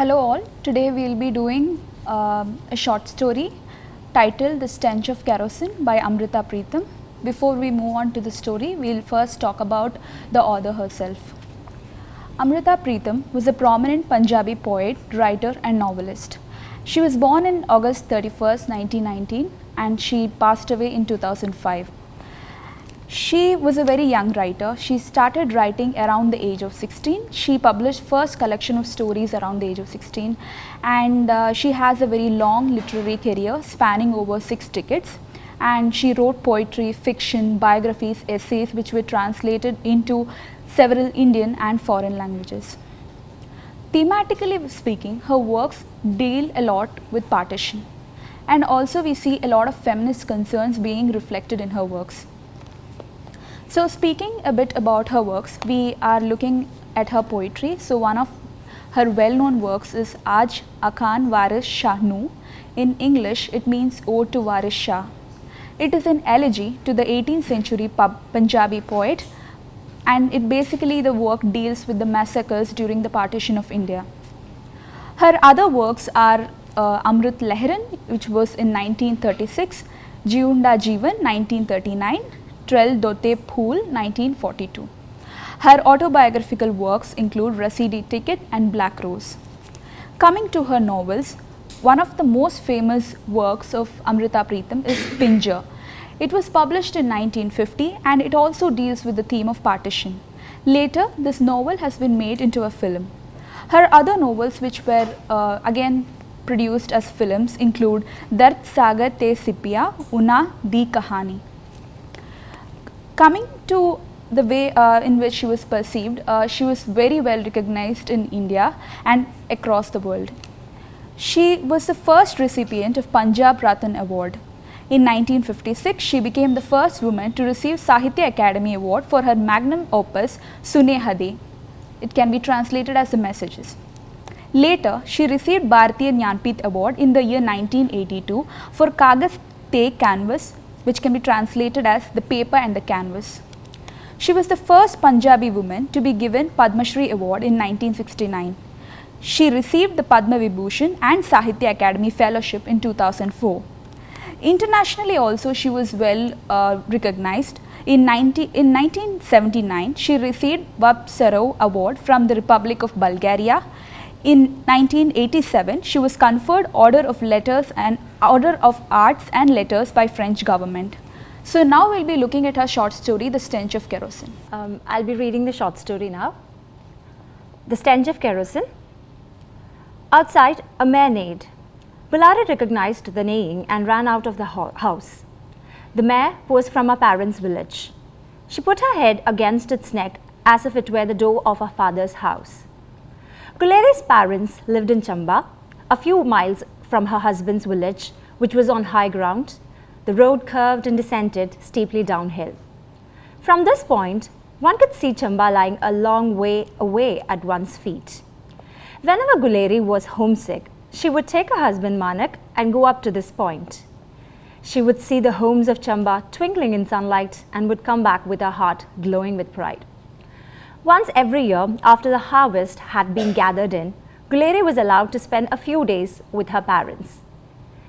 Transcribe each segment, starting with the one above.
Hello all, today we will be doing a short story titled The Stench of Kerosene by Amrita Preetham. Before we move on to the story, we will first talk about the author herself. Amrita Preetham was a prominent Punjabi poet, writer and novelist. She was born on August 31st, 1919 and she passed away in 2005. She was a very young writer. She started writing around the age of 16. She published first collection of stories around the age of 16 and she has a very long literary career spanning over 6 decades, and she wrote poetry, fiction, biographies, essays which were translated into several Indian and foreign languages. Thematically speaking, her works deal a lot with partition, and also we see a lot of feminist concerns being reflected in her works. So speaking a bit about her works, we are looking at her poetry. So one of her well-known works is Aaj Akhan Waris Shah Nu. In English, it means Ode to Waris Shah. It is an elegy to the 18th century Punjabi poet, and it basically the work deals with the massacres during the partition of India. Her other works are Amrit Lehran, which was in 1936, Jiunda Jeevan 1939, Trel Dote Phool 1942. Her autobiographical works include Rasidi Ticket and Black Rose. Coming to her novels, one of the most famous works of Amrita Preetham is Pinjar. It was published in 1950 and it also deals with the theme of partition. Later, this novel has been made into a film. Her other novels which were again produced as films include Dard Sagar Te Sipiya, Una Di Kahani. Coming to the way in which she was perceived, she was very well recognized in India and across the world. She was the first recipient of Punjab Ratna Award. In 1956, she became the first woman to receive Sahitya Academy Award for her magnum opus Sunehade. It can be translated as the Messages. Later, she received Bharatiya Jnanpith Award in the year 1982 for Kagas Te Canvas, which can be translated as the paper and the canvas. She was the first Punjabi woman to be given Padma Shri Award in 1969. She received the Padma Vibhushan and Sahitya Academy Fellowship in 2004. Internationally also she was well recognized. In 1979, she received Vapsarov Award from the Republic of Bulgaria. In 1987, she was conferred Order of Letters and Order of Arts and Letters by French government. So now we'll be looking at her short story, The Stench of Kerosene. I'll be reading the short story now. The Stench of Kerosene. Outside, a mare neighed. Bulari recognized the neighing and ran out of the house. The mare was from her parents' village. She put her head against its neck as if it were the door of her father's house. Guleri's parents lived in Chamba, a few miles from her husband's village, which was on high ground. The road curved and descended steeply downhill. From this point, one could see Chamba lying a long way away at one's feet. Whenever Guleri was homesick, she would take her husband Manak and go up to this point. She would see the homes of Chamba twinkling in sunlight and would come back with her heart glowing with pride. Once every year, after the harvest had been gathered in, Guleri was allowed to spend a few days with her parents.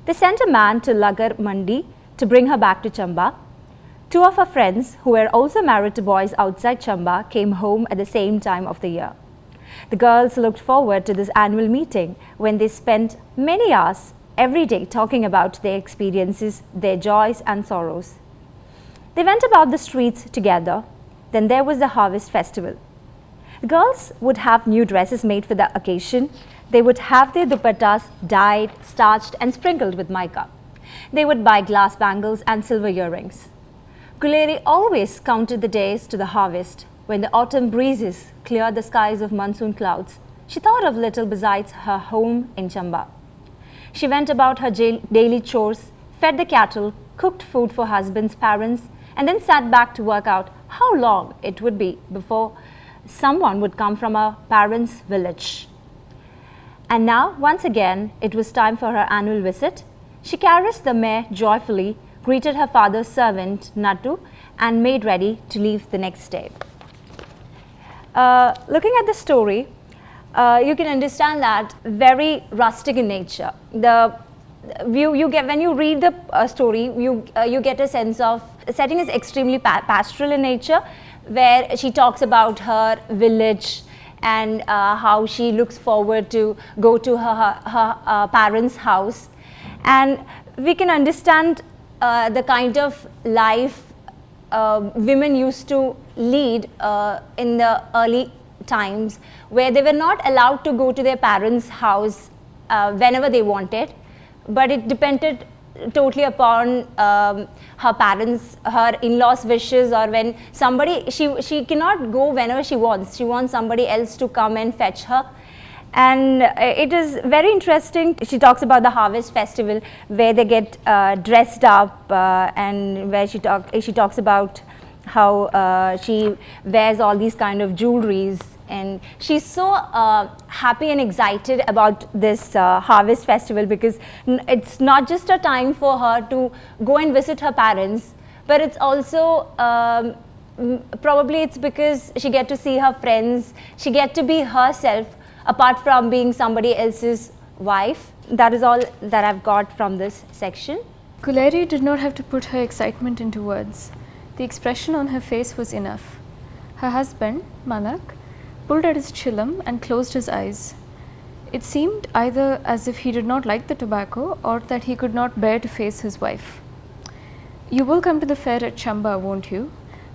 They sent a man to Lagar Mandi to bring her back to Chamba. Two of her friends, who were also married to boys outside Chamba, came home at the same time of the year. The girls looked forward to this annual meeting when they spent many hours every day talking about their experiences, their joys and sorrows. They went about the streets together. Then there was the harvest festival. The girls would have new dresses made for the occasion. They would have their dupattas dyed, starched and sprinkled with mica. They would buy glass bangles and silver earrings. Guleri always counted the days to the harvest. When the autumn breezes cleared the skies of monsoon clouds, she thought of little besides her home in Chamba. She went about her daily chores, fed the cattle, cooked food for husband's parents, and then sat back to work out how long it would be before someone would come from her parents' village. And now, once again, it was time for her annual visit. She caressed the mare joyfully, greeted her father's servant, Nattu, and made ready to leave the next day. Looking at the story, you can understand that very rustic in nature. The view you get when you read the story, you get a sense of the setting is extremely pastoral in nature, where she talks about her village and how she looks forward to go to her parents' house, and we can understand the kind of life women used to lead in the early times, where they were not allowed to go to their parents' house whenever they wanted, but it depended totally upon her parents, her in-laws' wishes, or when somebody, she cannot go whenever she wants somebody else to come and fetch her. And it is very interesting. She talks about the harvest festival, where they get dressed up, and where she talks about how she wears all these kind of jewelries, and she's so happy and excited about this harvest festival, because it's not just a time for her to go and visit her parents, but it's also probably it's because she get to see her friends, she get to be herself apart from being somebody else's wife. That is all that I've got from this section. Guleri did not have to put her excitement into words. The expression on her face was enough. Her husband, Manak, pulled at his chillum and closed his eyes. It seemed either as if he did not like the tobacco, or that he could not bear to face his wife. "You will come to the fair at Chamba, won't you?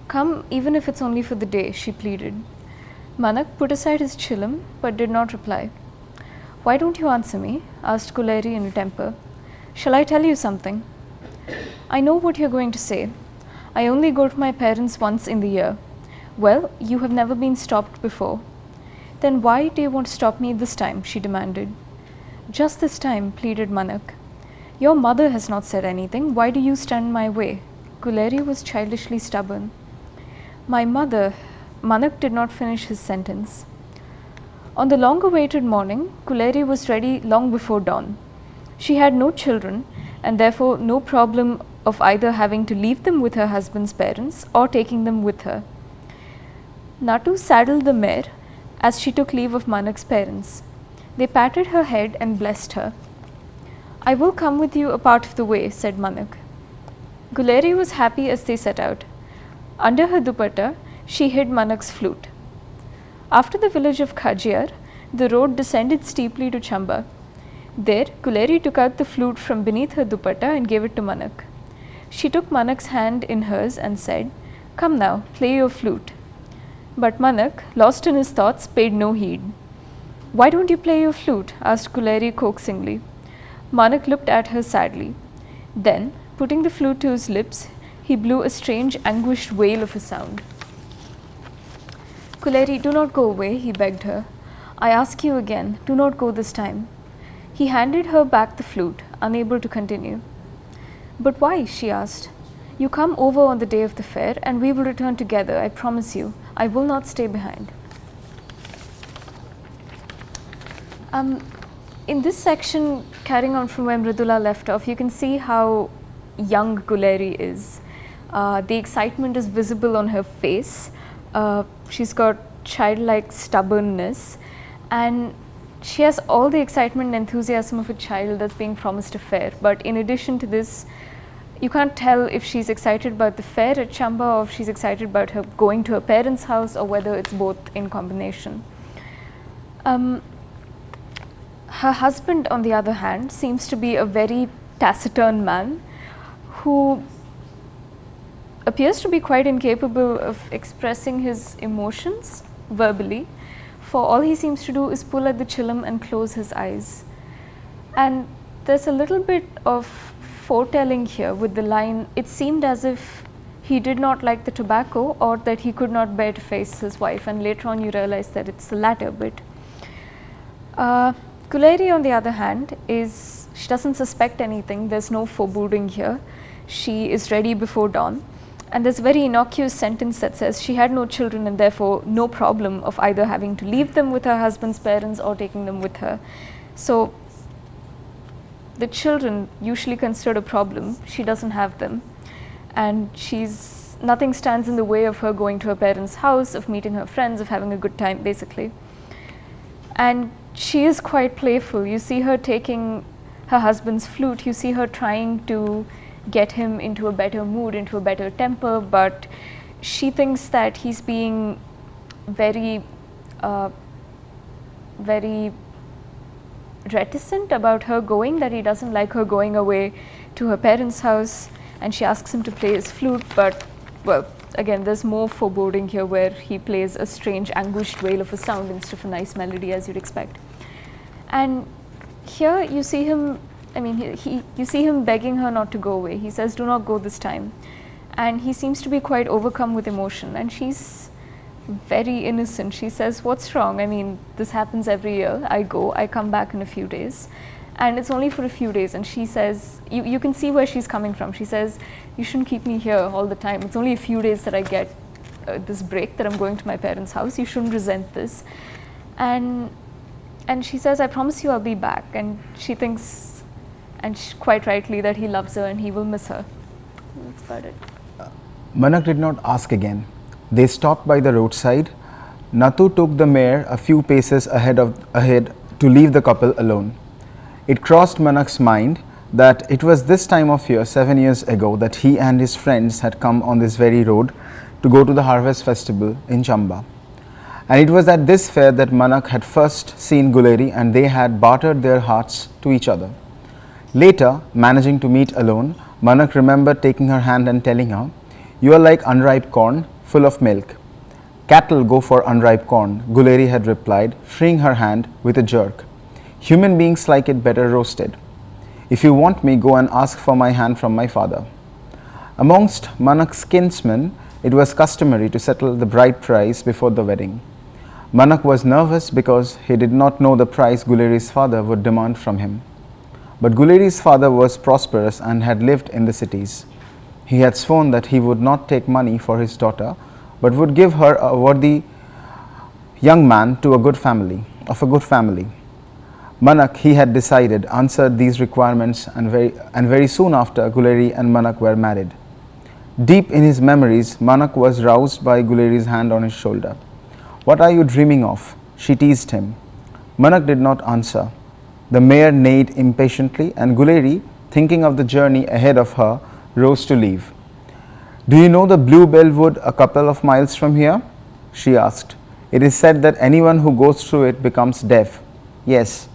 Come, even if it's only for the day," she pleaded. Manak put aside his chillum but did not reply. "Why don't you answer me?" asked Guleri in a temper. "Shall I tell you something?" "I know what you're going to say. I only go to my parents once in the year." "Well, you have never been stopped before." "Then why do you want to stop me this time?" she demanded. "Just this time," pleaded Manak. "Your mother has not said anything. Why do you stand in my way?" Guleri was childishly stubborn. "My mother..." Manak did not finish his sentence. On the long-awaited morning, Guleri was ready long before dawn. She had no children, and therefore no problem of either having to leave them with her husband's parents or taking them with her. Natu saddled the mare as she took leave of Manak's parents. They patted her head and blessed her. "I will come with you a part of the way," said Manak. Guleri was happy as they set out. Under her dupatta, she hid Manak's flute. After the village of Khajiar, the road descended steeply to Chamba. There, Guleri took out the flute from beneath her dupatta and gave it to Manak. She took Manak's hand in hers and said, "Come now, play your flute." But Manak, lost in his thoughts, paid no heed. "Why don't you play your flute?" asked Guleri coaxingly. Manak looked at her sadly. Then, putting the flute to his lips, he blew a strange, anguished wail of a sound. "Guleri, do not go away," he begged her. "I ask you again, do not go this time." He handed her back the flute, unable to continue. "But why?" she asked. "You come over on the day of the fair, and we will return together, I promise you. I will not stay behind." In this section, carrying on from where Mridula left off, you can see how young Guleri is. The excitement is visible on her face. She's got childlike stubbornness, and she has all the excitement and enthusiasm of a child that's being promised a fair. But in addition to this, you can't tell if she's excited about the fair at Chamba, or if she's excited about her going to her parents' house, or whether it's both in combination. Her husband, on the other hand, seems to be a very taciturn man who appears to be quite incapable of expressing his emotions verbally. For all he seems to do is pull at the chillum and close his eyes. And there's a little bit of foretelling here with the line, "It seemed as if he did not like the tobacco, or that he could not bear to face his wife," and later on you realize that it's the latter bit. Guleri, on the other hand, she doesn't suspect anything. There's no foreboding here. She is ready before dawn. And there's a very innocuous sentence that says she had no children, and therefore no problem of either having to leave them with her husband's parents or taking them with her. So the children, usually considered a problem, she doesn't have them. And nothing stands in the way of her going to her parents' house, of meeting her friends, of having a good time, basically. And she is quite playful. You see her taking her husband's flute, you see her trying to get him into a better mood, into a better temper, but she thinks that he's being very reticent about her going, that he doesn't like her going away to her parents' house, and she asks him to play his flute, but well, again, there's more foreboding here where he plays a strange anguished wail of a sound instead of a nice melody as you'd expect. And here you see him, I mean, you see him begging her not to go away. He says, "Do not go this time." And he seems to be quite overcome with emotion, and she's very innocent. She says, "What's wrong? I mean, this happens every year. I go, I come back in a few days, and it's only for a few days." And she says, you can see where she's coming from. She says, "You shouldn't keep me here all the time. It's only a few days that I get this break, that I'm going to my parents' house. You shouldn't resent this." And she says, "I promise you I'll be back." And she thinks, and quite rightly, that he loves her and he will miss her. That's about it. Manak did not ask again. They stopped by the roadside. Nathu took the mare a few paces ahead to leave the couple alone. It crossed Manak's mind that it was this time of year 7 years ago that he and his friends had come on this very road to go to the harvest festival in Chamba. And it was at this fair that Manak had first seen Guleri, and they had bartered their hearts to each other. Later, managing to meet alone, Manak remembered taking her hand and telling her, "You are like unripe corn, full of milk." "Cattle go for unripe corn," Guleri had replied, freeing her hand with a jerk. "Human beings like it better roasted. If you want me, go and ask for my hand from my father." Amongst Manak's kinsmen, it was customary to settle the bride price before the wedding. Manak was nervous because he did not know the price Guleri's father would demand from him. But Guleri's father was prosperous and had lived in the cities. He had sworn that he would not take money for his daughter, but would give her a worthy young man to a good family, of a good family. Manak, he had decided, answered these requirements, and very soon after, Guleri and Manak were married. Deep in his memories, Manak was roused by Guleri's hand on his shoulder. "What are you dreaming of?" she teased him. Manak did not answer. The mare neighed impatiently, and Guleri, thinking of the journey ahead of her, rose to leave. "Do you know the Bluebell Wood a couple of miles from here?" she asked. "It is said that anyone who goes through it becomes deaf." "Yes.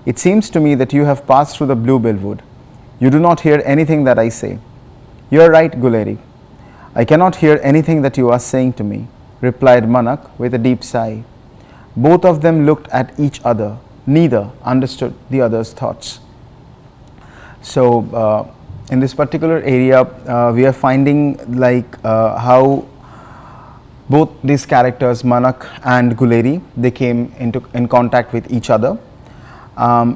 It seems to me that you have passed through the Bluebell Wood. You do not hear anything that I say." "You are right, Guleri. I cannot hear anything that you are saying to me," replied Manak with a deep sigh. Both of them looked at each other. Neither understood the other's thoughts. So, in this particular area, we are finding like how both these characters, Manak and Guleri, they came in contact with each other.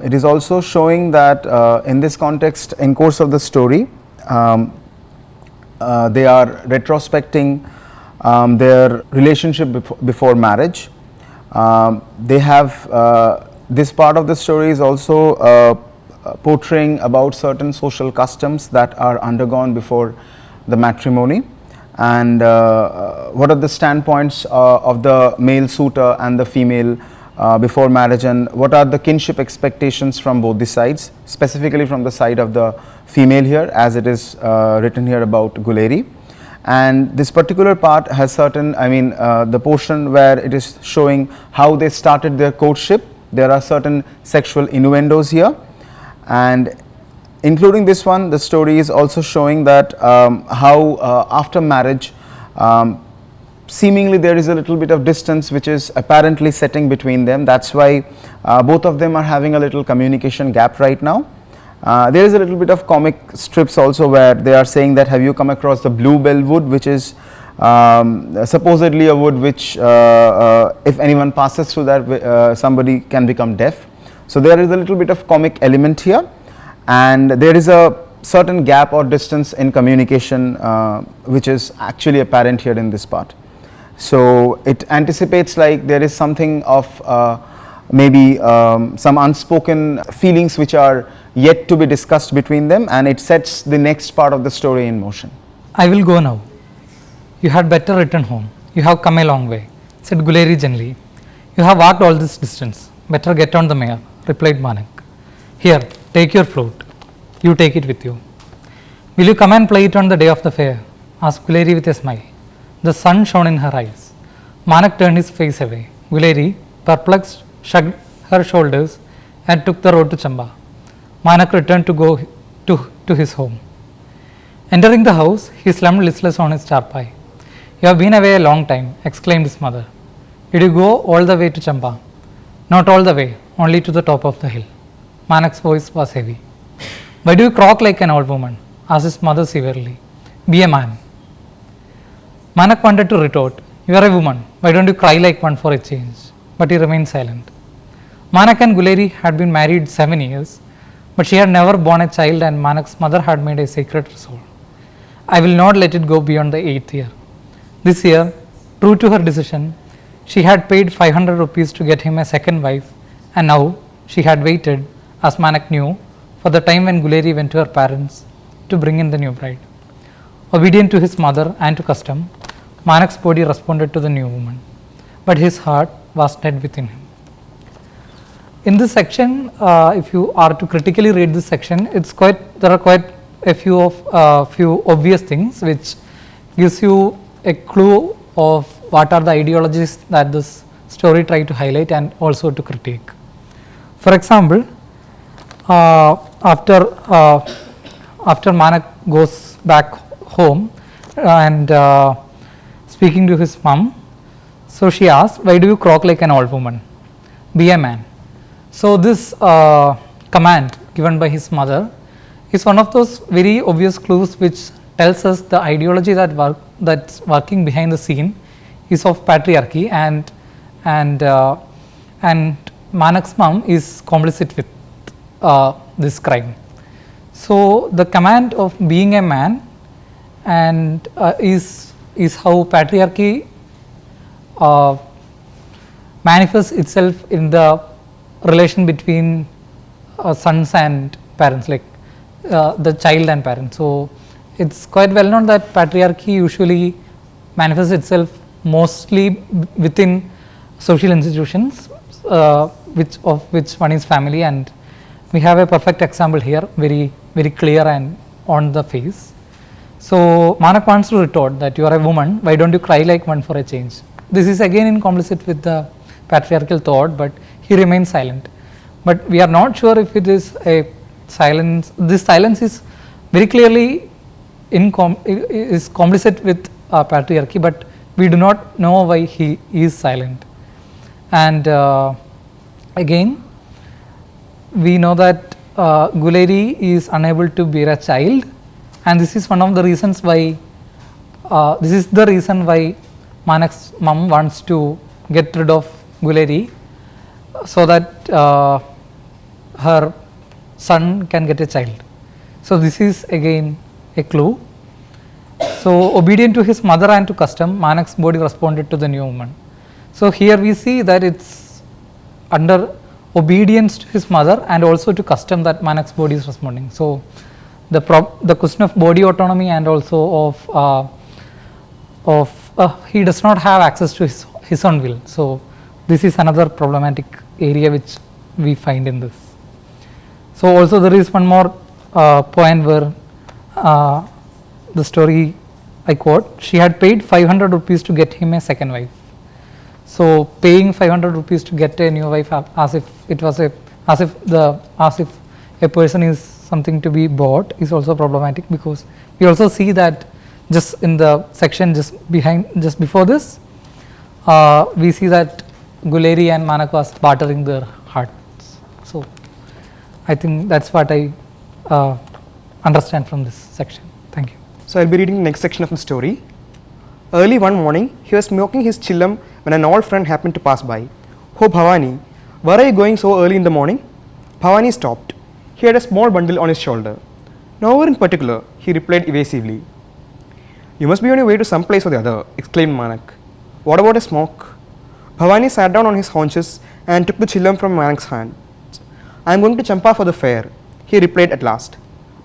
It is also showing that in this context, in course of the story, they are retrospecting their relationship before marriage. They have this part of the story is also portraying about certain social customs that are undergone before the matrimony, and what are the standpoints of the male suitor and the female before marriage, and what are the kinship expectations from both the sides, specifically from the side of the female here, as it is written here about Guleri. And this particular part has certain, the portion where it is showing how they started their courtship. There are certain sexual innuendos here, and including this one, the story is also showing that how after marriage, seemingly there is a little bit of distance which is apparently setting between them. That's why both of them are having a little communication gap right now. There is a little bit of comic strips also where they are saying that, have you come across the Bluebell Wood, which is supposedly a wood which if anyone passes through that, somebody can become deaf. So there is a little bit of comic element here, and there is a certain gap or distance in communication which is actually apparent here in this part. So it anticipates like there is something of maybe some unspoken feelings which are yet to be discussed between them, and it sets the next part of the story in motion. "I will go now. You had better return home. You have come a long way," said Guleri gently. "You have walked all this distance. better get on the mare, replied Manak. Here, take your flute. You take it with you. Will you come and play it on the day of the fair? Asked Guleri with a smile. The sun shone in her eyes. Manak turned his face away. Guleri, perplexed, shrugged her shoulders and took the road to Chamba. Manak returned to go to his home. Entering the house, he slumped listless on his charpai. You have been away a long time, exclaimed his mother. Did you go all the way to Chamba? Not all the way, only to the top of the hill. Manak's voice was heavy. Why do you croak like an old woman? Asked his mother severely. Be a man. Manak wanted to retort, you are a woman, why don't you cry like one for a change? But he remained silent. Manak and Guleri had been married 7 years, but she had never borne a child and Manak's mother had made a sacred resolve. I will not let it go beyond the 8th year. This year, true to her decision, she had paid 500 rupees to get him a second wife, and now she had waited, as Manak knew, for the time when Guleri went to her parents to bring in the new bride. Obedient to his mother and to custom, Manak's body responded to the new woman, but his heart was dead within him. In this section, if you are to critically read this section, there are quite a few obvious things which gives you a clue of what are the ideologies that this story tried to highlight and also to critique. For example, after Manak goes back home and speaking to his mom, so she asks, why do you croak like an old woman? Be a man. So this command given by his mother is one of those very obvious clues which tells us the ideology that's working behind the scene is of patriarchy, and Manak's mom is complicit with this crime. So the command of being a man and is how patriarchy manifests itself in the relation between sons and parents, like the child and parents. So it's quite well known that patriarchy usually manifests itself mostly within social institutions, which one is family, and we have a perfect example here, very clear and on the face. So Manak wants to retort that you are a woman, why don't you cry like one for a change? This is again in complicit with the patriarchal thought, but he remains silent. But we are not sure if it is a silence. This silence is very clearly is complicit with patriarchy, but we do not know why he is silent. And again, we know that Guleri is unable to bear a child, and this is one of the reasons why this is the reason why Manak's mom wants to get rid of Guleri so that her son can get a child. So this is again a clue. So obedient to his mother and to custom, Manak's body responded to the new woman. So here we see that it's under obedience to his mother and also to custom that Manak's body is responding. So the question of body autonomy and also of he does not have access to his own will. So this is another problematic area which we find in this. So also there is one more point where the story, I quote, she had paid 500 rupees to get him a second wife. So paying 500 rupees to get a new wife as if a person is something to be bought is also problematic, because we also see that just in the section just before this, we see that Guleri and Manak was bartering their hearts. So I think that's what I understand from this section. Thank you. So I'll be reading the next section of the story. Early one morning, he was smoking his chillum when an old friend happened to pass by. Oh Bhavani, where are you going so early in the morning? Bhavani stopped. He had a small bundle on his shoulder. Nowhere in particular, he replied evasively. You must be on your way to some place or the other, exclaimed Manak. What about a smoke? Bhavani sat down on his haunches and took the chillum from Manak's hand. I am going to Champa for the fair, he replied at last.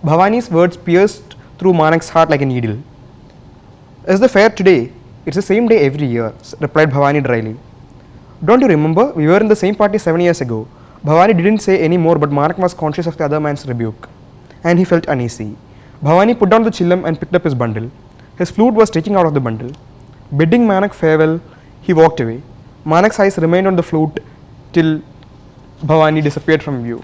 Bhavani's words pierced through Manak's heart like a needle. Is the fair today? It's the same day every year, replied Bhavani dryly. Don't you remember? We were in the same party 7 years ago. Bhavani didn't say any more, but Manak was conscious of the other man's rebuke, and he felt uneasy. Bhavani put down the chillum and picked up his bundle. His flute was taking out of the bundle. Bidding Manak farewell, he walked away. Manak's eyes remained on the flute till Bhavani disappeared from view.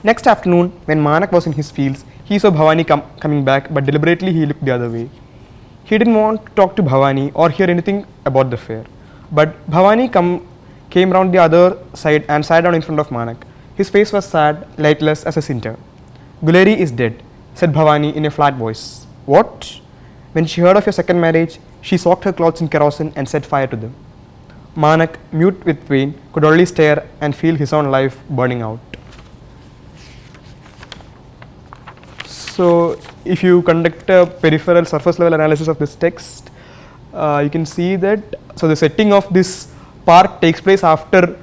Next afternoon, when Manak was in his fields, he saw Bhavani coming back, but deliberately he looked the other way. He didn't want to talk to Bhavani or hear anything about the fair. But Bhavani came round the other side and sat down in front of Manak. His face was sad, lightless as a cinder. Guleri is dead, said Bhavani in a flat voice. What? When she heard of your second marriage, she soaked her clothes in kerosene and set fire to them. Manak, mute with pain, could only stare and feel his own life burning out. So, if you conduct a peripheral surface level analysis of this text, you can see that, so the setting of this part takes place after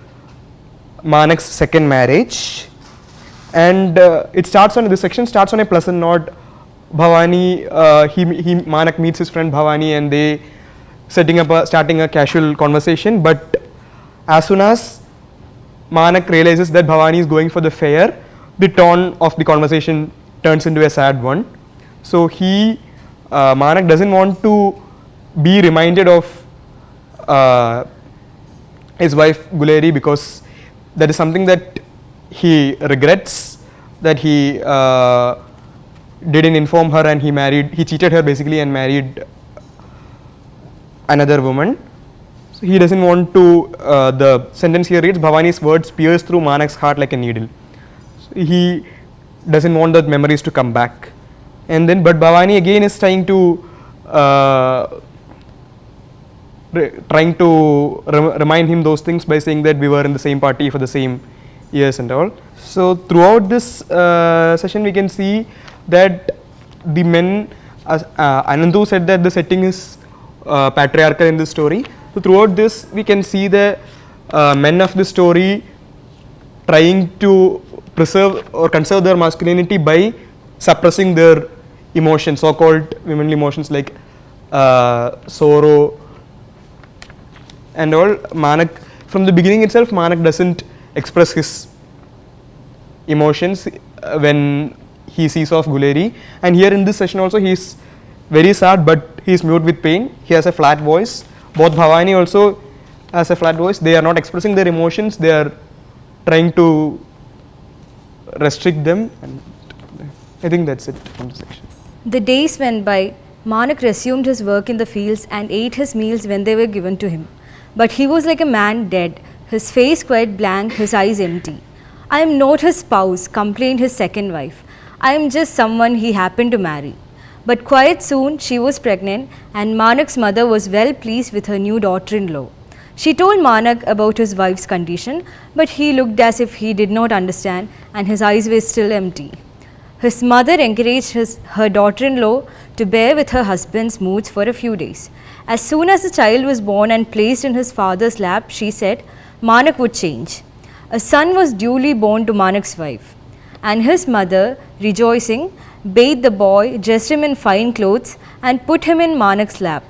Manak's second marriage, and this section starts on a pleasant note. Bhavani, Manak meets his friend Bhavani and they starting a casual conversation, but as soon as Manak realizes that Bhavani is going for the fair, the tone of the conversation turns into a sad one. So Manak doesn't want to be reminded of his wife Guleri, because that is something that he regrets, that he didn't inform her and he cheated her basically and married another woman. So he doesn't want to, the sentence here reads, Bhavani's words pierce through Manak's heart like a needle. So he doesn't want that memories to come back. And then, but Bhavani again is trying to remind him those things by saying that we were in the same party for the same years and all. So throughout this session we can see that the men, Anandu said that the setting is patriarchal in this story. So throughout this we can see the men of the story trying to preserve or conserve their masculinity by suppressing their emotions, so-called womanly emotions like sorrow and all. Manak, from the beginning itself, Manak doesn't express his emotions when he sees of Guleri, and here in this session also he is very sad, but he is mute with pain. He has a flat voice. Both Bhavani also has a flat voice. They are not expressing their emotions, they are trying to restrict them, and I think that's it from the section. The days went by. Manak resumed his work in the fields and ate his meals when they were given to him. But he was like a man dead, his face quite blank, his eyes empty. I am not his spouse, complained his second wife. I am just someone he happened to marry. But quite soon she was pregnant, and Manak's mother was well pleased with her new daughter-in-law. She told Manak about his wife's condition, but he looked as if he did not understand, and his eyes were still empty. His mother encouraged her daughter-in-law to bear with her husband's moods for a few days. As soon as the child was born and placed in his father's lap, she said Manak would change. A son was duly born to Manak's wife, and his mother, rejoicing, bathed the boy, dressed him in fine clothes, and put him in Manak's lap.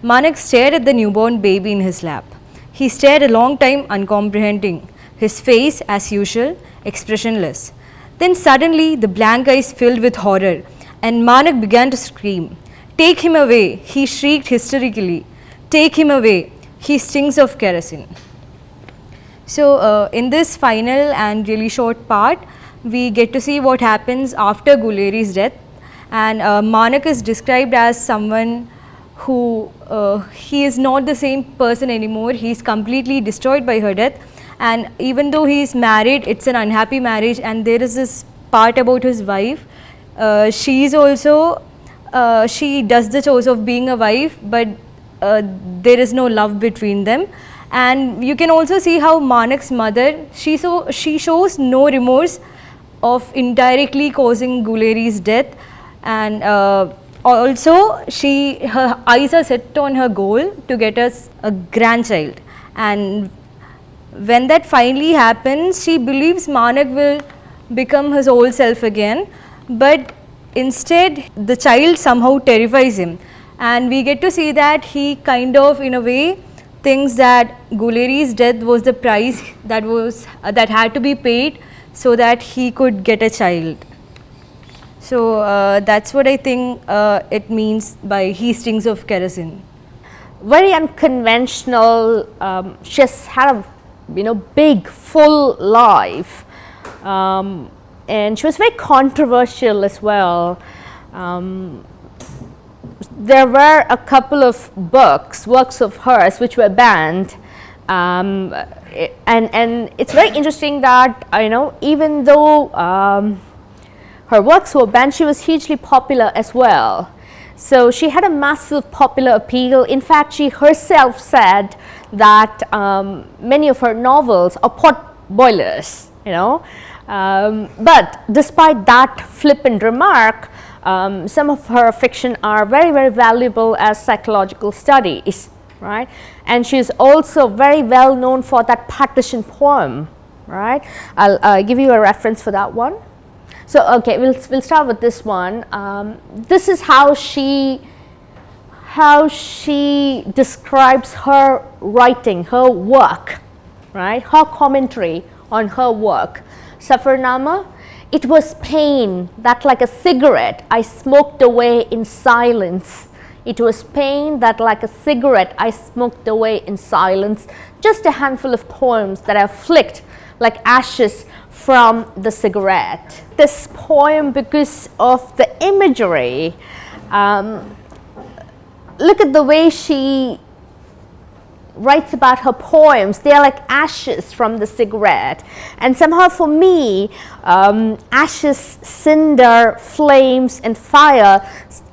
Manak stared at the newborn baby in his lap. He stared a long time, uncomprehending, his face, as usual, expressionless. Then suddenly the blank eyes filled with horror, and Manak began to scream. Take him away, he shrieked hysterically. Take him away, he stinks of kerosene. So in this final and really short part, we get to see what happens after Guleri's death, and Manak is described as someone who he is not the same person anymore. He is completely destroyed by her death, and even though he is married, it's an unhappy marriage, and there is this part about his wife. She is also she does the chores of being a wife, but there is no love between them. And you can also see how Manak's mother, she shows no remorse of indirectly causing Guleri's death, and also her eyes are set on her goal to get us a grandchild. And when that finally happens, she believes Manak will become his old self again, but instead the child somehow terrifies him, and we get to see that he kind of in a way thinks that Guleri's death was the price that had to be paid so that he could get a child. So that's what I think it means by he stings of kerosene. Very unconventional. She has had a big full life, and she was very controversial as well. There were a couple of works of hers which were banned, and it's very interesting that even though her works were banned, she was hugely popular as well. So she had a massive popular appeal. In fact, she herself said that many of her novels are pot boilers, but despite that flippant remark, some of her fiction are very, very valuable as psychological studies, right? And she is also very well known for that partition poem, right? I'll give you a reference for that one. So, okay, we'll start with this one. This is how she describes her writing, her work, right? Her commentary on her work. Safarnama, it was pain that like a cigarette I smoked away in silence. It was pain that like a cigarette I smoked away in silence. Just a handful of poems that I flicked like ashes from the cigarette. This poem, because of the imagery, look at the way she writes about her poems. They are like ashes from the cigarette, and somehow for me, ashes, cinder, flames and fire,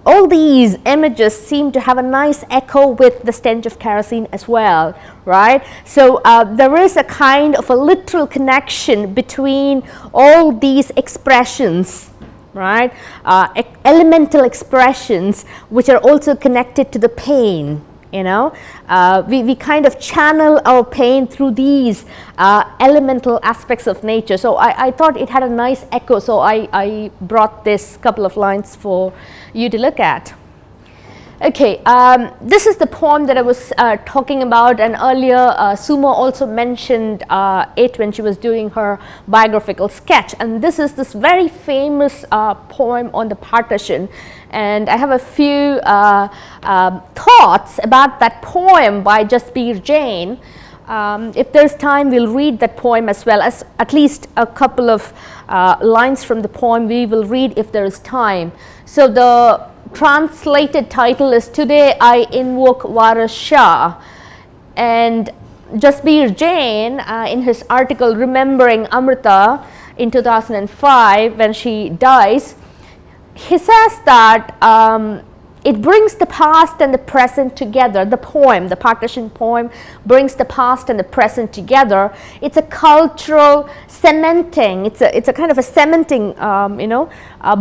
all these images seem to have a nice echo with the stench of kerosene as well, right? So there is a kind of a literal connection between all these expressions, right? Elemental expressions which are also connected to the pain. We kind of channel our pain through these elemental aspects of nature. So I thought it had a nice echo, so I brought this couple of lines for you to look at. Okay, this is the poem that I was talking about, and earlier Sumo also mentioned it when she was doing her biographical sketch, and this is this very famous poem on the partition. And I have a few thoughts about that poem by Jasbir Jain. If there's time, we'll read that poem as well, as at least a couple of lines from the poem we will read if there is time. So the translated title is Today I Invoke Varas Shah, and Jasbir Jain in his article Remembering Amrita in 2005, when she dies, he says that it brings the past and the present together. The poem, the partition poem, brings the past and the present together. It's a cultural cementing. It's a kind of a cementing,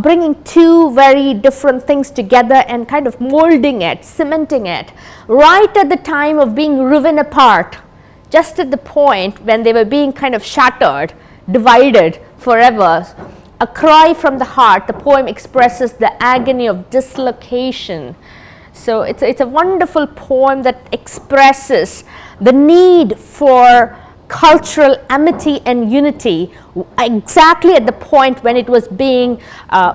bringing two very different things together and kind of molding it, cementing it, right at the time of being riven apart, just at the point when they were being kind of shattered, divided forever. A cry from the heart. The poem expresses the agony of dislocation. So it's a wonderful poem that expresses the need for cultural amity and unity exactly at the point when it was being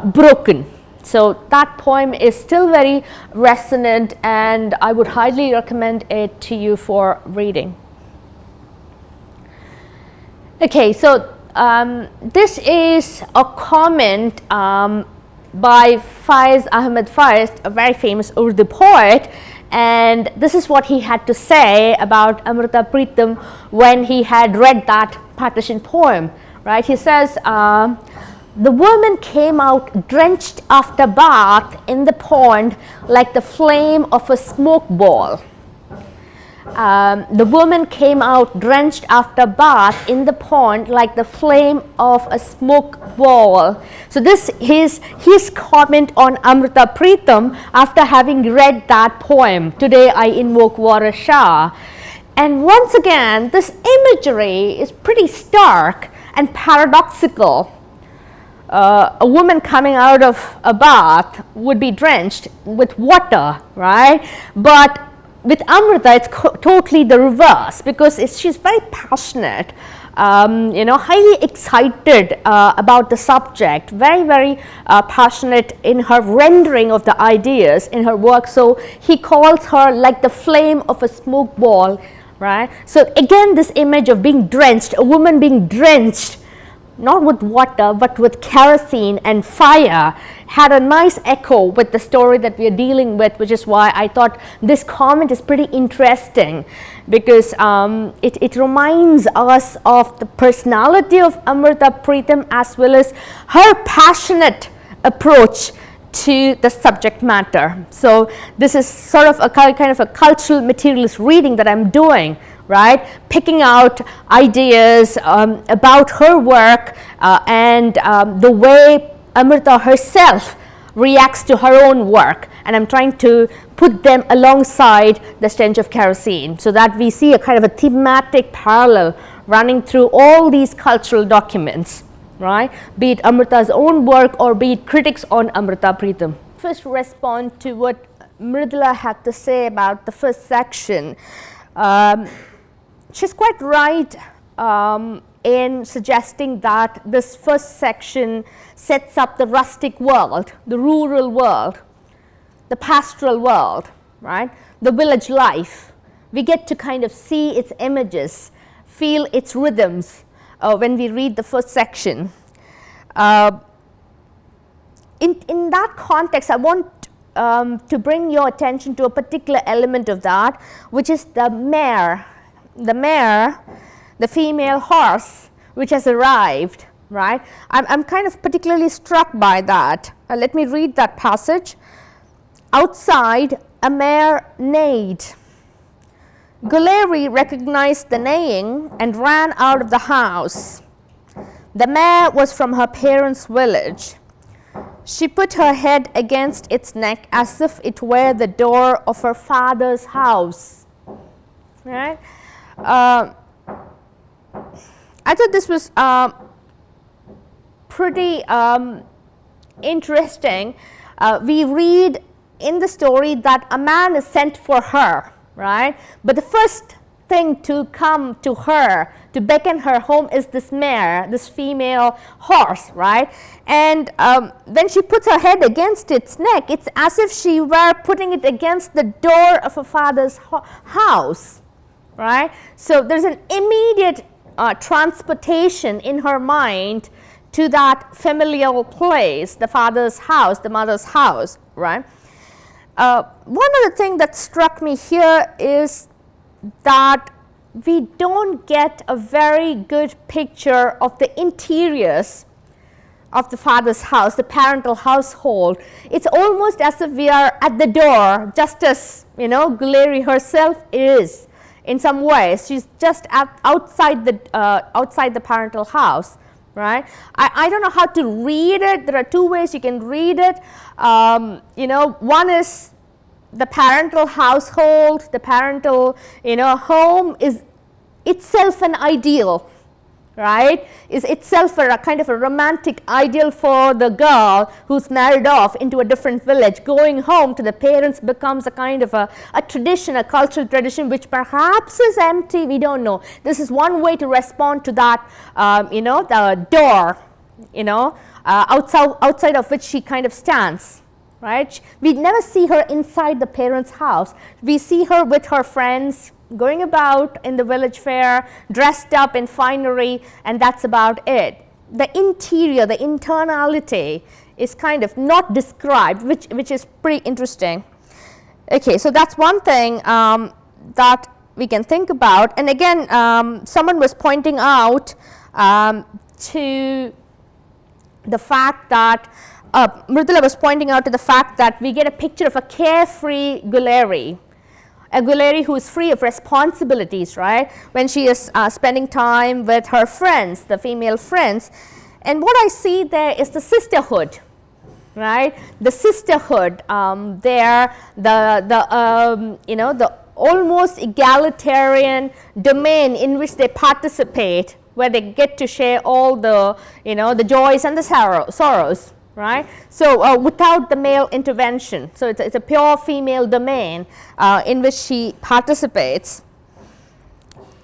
broken. So that poem is still very resonant, and I would highly recommend it to you for reading. Okay, so this is a comment by Faiz Ahmed Faiz, a very famous Urdu poet, and this is what he had to say about Amrita Pritam when he had read that partition poem, right? He says, the woman came out drenched after bath in the pond like the flame of a smoke ball. The woman came out drenched after bath in the pond like the flame of a smoke ball. So this is his comment on Amrita Pritam after having read that poem, Today I Invoke Varas Shah. And once again, this imagery is pretty stark and paradoxical. A woman coming out of a bath would be drenched with water, right? But with Amrita, it's totally the reverse, because she's very passionate, highly excited about the subject, very passionate in her rendering of the ideas in her work. So he calls her like the flame of a smoke ball, right? So again, this image of being drenched, a woman being drenched, not with water but with kerosene and fire, had a nice echo with the story that we are dealing with, which is why I thought this comment is pretty interesting, because it reminds us of the personality of Amrita Pritam as well as her passionate approach to the subject matter. So this is sort of a kind of a cultural materialist reading that I'm doing, right? Picking out ideas about her work and the way Amrita herself reacts to her own work, and I'm trying to put them alongside the Stench of Kerosene, so that we see a kind of a thematic parallel running through all these cultural documents, right? Be it Amrita's own work or be it critics on Amrita Pritam. First, respond to what Mridula had to say about the first section. She's quite right in suggesting that this first section sets up the rustic world, the rural world, the pastoral world, right? The village life. We get to kind of see its images, feel its rhythms when we read the first section. In that context, I want to bring your attention to a particular element of that, which is the mare. The mare, the female horse, which has arrived, right? I'm kind of particularly struck by that. Let me read that passage. Outside, a mare neighed. Guleri recognized the neighing and ran out of the house. The mare was from her parents' village. She put her head against its neck as if it were the door of her father's house, right? I thought this was pretty interesting. We read in the story that a man is sent for her, right? But the first thing to come to her, to beckon her home, is this mare, this female horse, right? And when she puts her head against its neck, it's as if she were putting it against the door of her father's house, right? So there's an immediate transportation in her mind to that familial place, the father's house, the mother's house, right? One other thing that struck me here is that we don't get a very good picture of the interiors of the father's house, the parental household. It's almost as if we are at the door, just as, Guleri herself is. In some ways, she's just outside the parental house, right? I don't know how to read it. There are two ways you can read it. One is the parental household, the parental, home is itself an ideal, right? Is itself a kind of a romantic ideal for the girl who's married off into a different village. Going home to the parents becomes a kind of a tradition, a cultural tradition, which perhaps is empty. We don't know. This is one way to respond to that, the door, outside of which she kind of stands, right? We never see her inside the parents' house. We see her with her friends, going about in the village fair, dressed up in finery, and that's about it. The interior, the internality is kind of not described, which is pretty interesting. Okay, so that's one thing that we can think about. And again, someone was pointing out to the fact that Mridula was pointing out to the fact that we get a picture of a carefree Guleri, a Guleri who is free of responsibilities, right? When she is spending time with her friends, the female friends. And what I see there is the sisterhood, right? The sisterhood there, the almost egalitarian domain in which they participate, where they get to share all the, the joys and the sorrows, right? So without the male intervention. So it's a pure female domain in which she participates.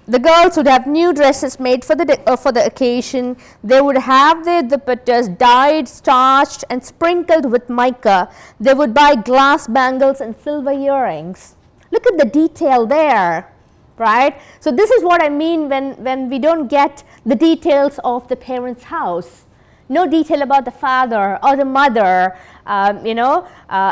The girls would have new dresses made for the occasion. They would have their dupattas dyed, starched and sprinkled with mica. They would buy glass bangles and silver earrings. Look at the detail there, right? So this is what I mean when we don't get the details of the parents' house. No detail about the father or the mother,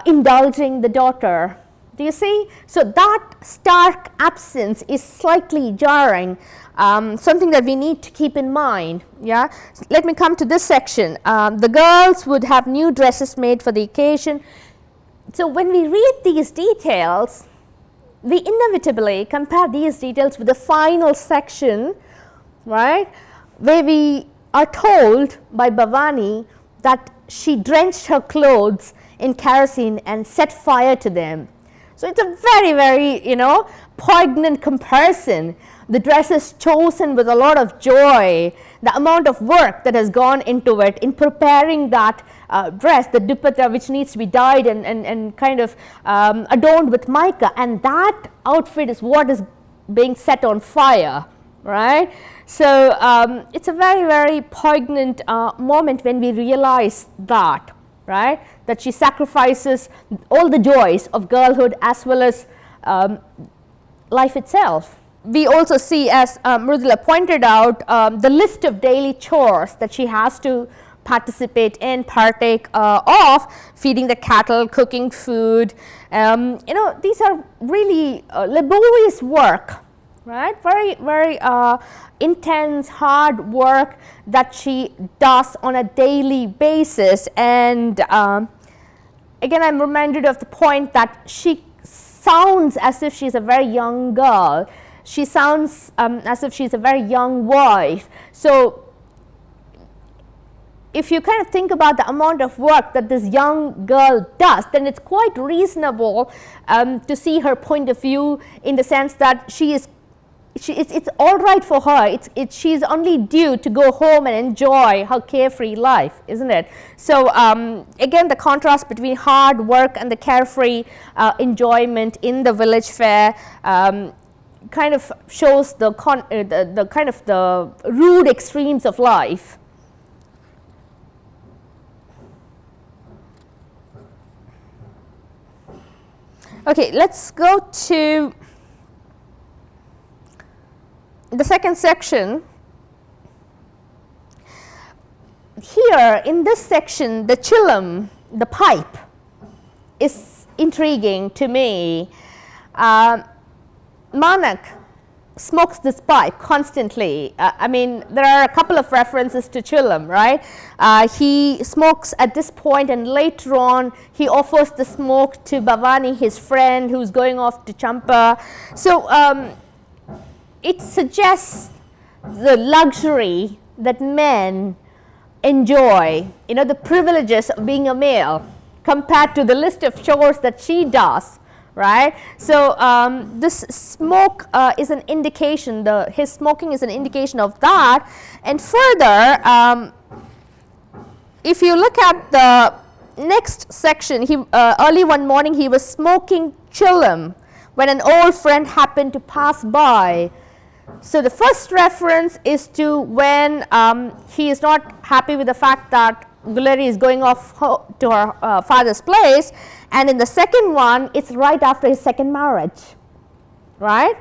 indulging the daughter. Do you see? So that stark absence is slightly jarring, something that we need to keep in mind. Yeah. Let me come to this section. The girls would have new dresses made for the occasion. So when we read these details, we inevitably compare these details with the final section, right, where we are told by Bhavani that she drenched her clothes in kerosene and set fire to them. So it's a very, very, poignant comparison. The dress is chosen with a lot of joy. The amount of work that has gone into it in preparing that dress, the dupatta, which needs to be dyed and kind of adorned with mica, and that outfit is what is being set on fire, right? So it's a very, very poignant moment when we realize that, right? That she sacrifices all the joys of girlhood as well as life itself. We also see, as Mridula pointed out, the list of daily chores that she has to participate in, partake of: feeding the cattle, cooking food. These are really laborious work, right? Very, very intense, hard work that she does on a daily basis. And again, I'm reminded of the point that she sounds as if she's a very young girl. She sounds as if she's a very young wife. So if you kind of think about the amount of work that this young girl does, then it's quite reasonable to see her point of view, in the sense that it's all right for her. She's only due to go home and enjoy her carefree life, isn't it? So again, the contrast between hard work and the carefree enjoyment in the village fair kind of shows the kind of the rude extremes of life. Okay, let's go to the second section. Here in this section, the chillum, the pipe, is intriguing to me. Manak smokes this pipe constantly. I mean, there are a couple of references to chillum, right? He smokes at this point, and later on he offers the smoke to Bhavani, his friend, who's going off to Champa. So it suggests the luxury that men enjoy, the privileges of being a male, compared to the list of chores that she does, right? So this smoke is an indication, his smoking is an indication of that. And further, if you look at the next section, early one morning he was smoking chillum when an old friend happened to pass by. So the first reference is to when he is not happy with the fact that Gulari is going off to her father's place, and in the second one, it's right after his second marriage, right?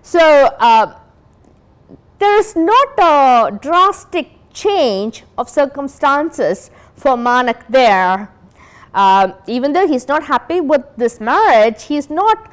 So there is not a drastic change of circumstances for Manak there. Even though he's not happy with this marriage, he's not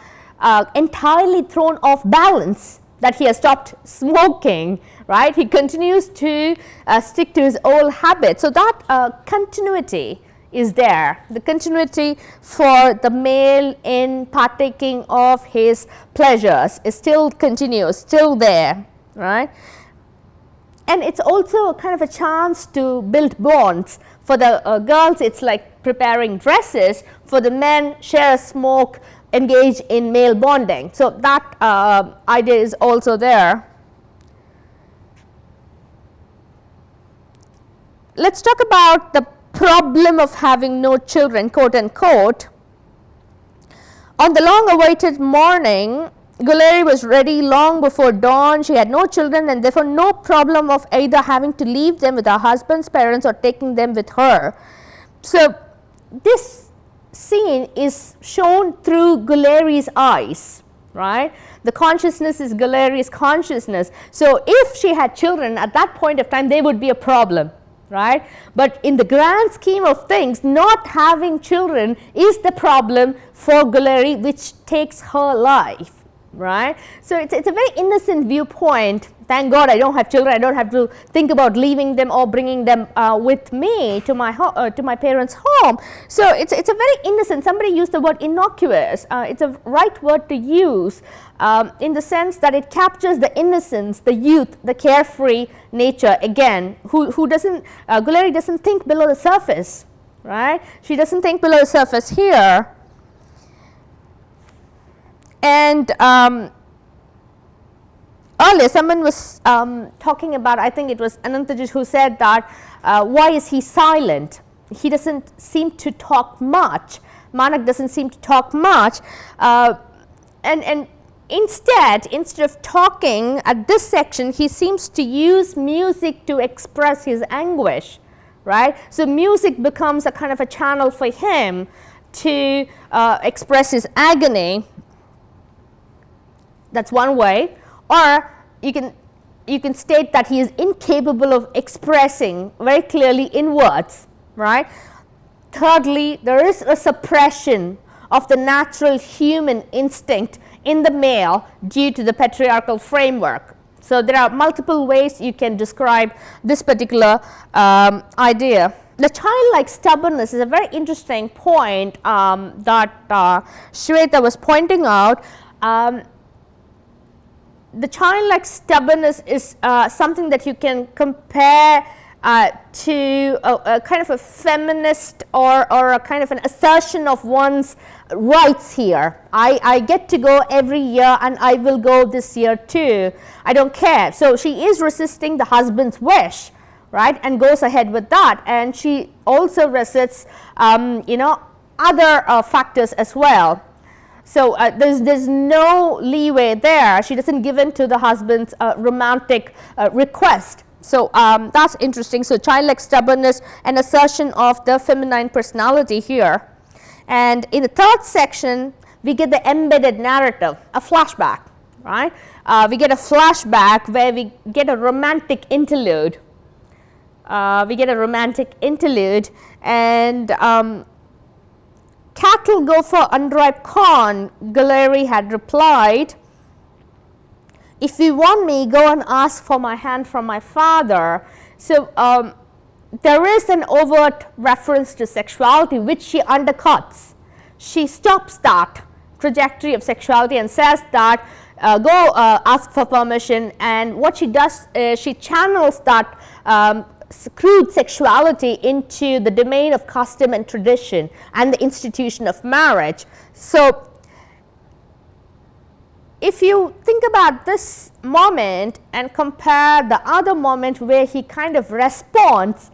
entirely thrown off balance that he has stopped smoking, right? He continues to stick to his old habits. So that continuity is there. The continuity for the male in partaking of his pleasures is still continuous, still there, right? And it's also kind of a chance to build bonds. For the girls, it's like preparing dresses. For the men, share a smoke, engage in male bonding. So that idea is also there. Let's talk about the problem of having no children, quote unquote. On the long awaited morning, Gulleri was ready long before dawn. She had no children and therefore no problem of either having to leave them with her husband's parents or taking them with her. So this scene is shown through Gulleri's eyes, right? The consciousness is Gulleri's consciousness. So if she had children at that point of time, they would be a problem, right? But in the grand scheme of things, not having children is the problem for Gulleri, which takes her life. Right? So it's a very innocent viewpoint. Thank God I don't have children. I don't have to think about leaving them or bringing them with me to my parents' home. So it's a very innocent. Somebody used the word innocuous. It's a right word to use in the sense that it captures the innocence, the youth, the carefree nature. Again, who doesn't? Gulleri doesn't think below the surface, right? She doesn't think below the surface here. And earlier someone was talking about, I think it was Anantaji who said that why is he silent? He doesn't seem to talk much. Manak doesn't seem to talk much. And instead of talking at this section, he seems to use music to express his anguish, right? So music becomes a kind of a channel for him to express his agony. That's one way. Or you can state that he is incapable of expressing very clearly in words, right? Thirdly, there is a suppression of the natural human instinct in the male due to the patriarchal framework. So there are multiple ways you can describe this particular idea. The childlike stubbornness is a very interesting point that Shweta was pointing out. The childlike stubbornness is something that you can compare to a kind of a feminist or a kind of an assertion of one's rights here. I get to go every year and I will go this year too. I don't care. So she is resisting the husband's wish, right, and goes ahead with that. And she also resists, other factors as well. So there's no leeway there. She doesn't give in to the husband's romantic request. So that's interesting. So childlike stubbornness, an assertion of the feminine personality here. And in the third section, we get the embedded narrative, a flashback, right? We get a flashback where we get a romantic interlude. And cattle go for unripe corn, Gulleri had replied. If you want me, go and ask for my hand from my father. So there is an overt reference to sexuality which she undercuts. She stops that trajectory of sexuality and says that go ask for permission, and what she does is she channels that crude sexuality into the domain of custom and tradition and the institution of marriage. So if you think about this moment and compare the other moment where he kind of responds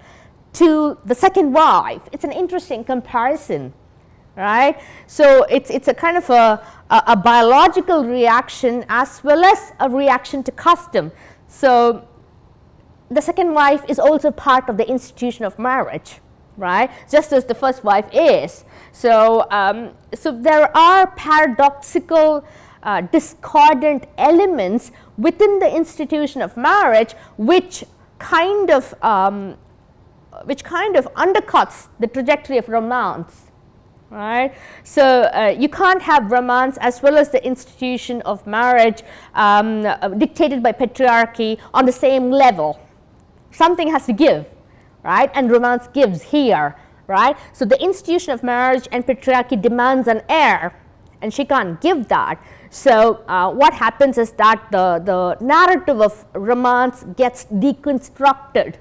to the second wife, it's an interesting comparison, right? So it's a kind of a biological reaction as well as a reaction to custom. So the second wife is also part of the institution of marriage, right? Just as the first wife is. So so there are paradoxical discordant elements within the institution of marriage which kind of undercuts the trajectory of romance, right? So you can't have romance as well as the institution of marriage dictated by patriarchy on the same level. Something has to give, right? And romance gives here, right? So the institution of marriage and patriarchy demands an heir, and she can't give that. So what happens is that the narrative of romance gets deconstructed,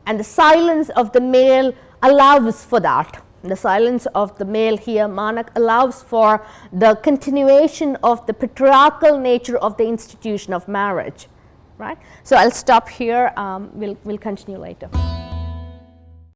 and the silence of the male allows for that. The silence of the male here, Manak, allows for the continuation of the patriarchal nature of the institution of marriage, right? So I'll stop here. We'll continue later.